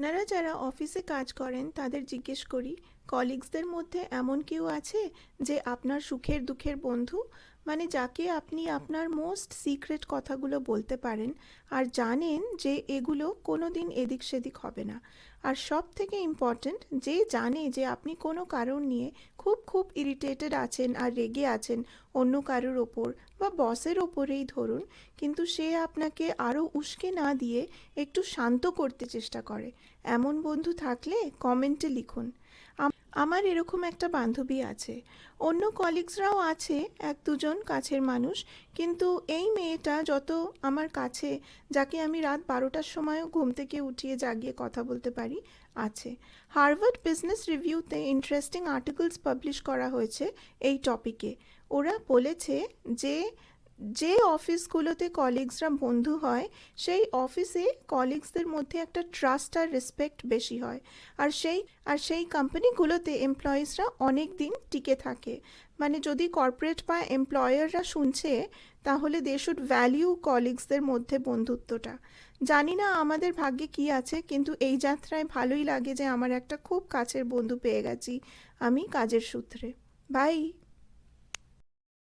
আপনারা যারা অফিসে কাজ করেন তাদের জিজ্ঞেস করি, কলিগসদের মধ্যে এমন কেউ আছে যে আপনার সুখের দুঃখের বন্ধু, মানে যাকে আপনি আপনার মোস্ট সিক্রেট কথাগুলো বলতে পারেন আর জানেন যে এগুলো কোনো দিন এদিক সেদিক হবে না। আর সব থেকে ইম্পর্ট্যান্ট, যে জানে যে আপনি কোনো কারণ নিয়ে খুব খুব ইরিটেটেড আছেন আর রেগে আছেন অন্য কারোর ওপর বা বসের ওপরেই ধরুন, কিন্তু সে আপনাকে আরও উস্কে না দিয়ে একটু শান্ত করতে চেষ্টা করে। এমন বন্ধু থাকলে কমেন্টে লিখুন। আমার এরকম একটা বান্ধবী আছে, অন্য কলিগসরাও আছে এক দুজন কাছের মানুষ, কিন্তু এই মেয়েটা যত আমার কাছে, যাকে আমি রাত 12টার সময়ও ঘুম থেকে উঠিয়ে জাগিয়ে কথা বলতে পারি, আছে। হার্ভার্ড বিজনেস রিভিউতে ইন্টারেস্টিং আর্টিকেলস পাবলিশ করা হয়েছে এই টপিকে। ওরা বলেছে যে যে অফিসগুলোতে কলিগসরা বন্ধু হয় সেই অফিসে কলিগসদের মধ্যে একটা ট্রাস্ট আর রেসপেক্ট বেশি হয়, আর সেই কোম্পানিগুলোতে এমপ্লয়িজরা অনেক দিন টিকে থাকে। মানে যদি কর্পোরেট বা এমপ্লয়াররা শুনছে, তাহলে দে শুড ভ্যালিউ কলিগসদের মধ্যে বন্ধুত্বটা। জানি না আমাদের ভাগ্যে কি আছে, কিন্তু এই যাত্রায় ভালোই লাগে যে আমার একটা খুব কাছের বন্ধু পেয়ে গেছি আমি কাজের সূত্রে। বাই।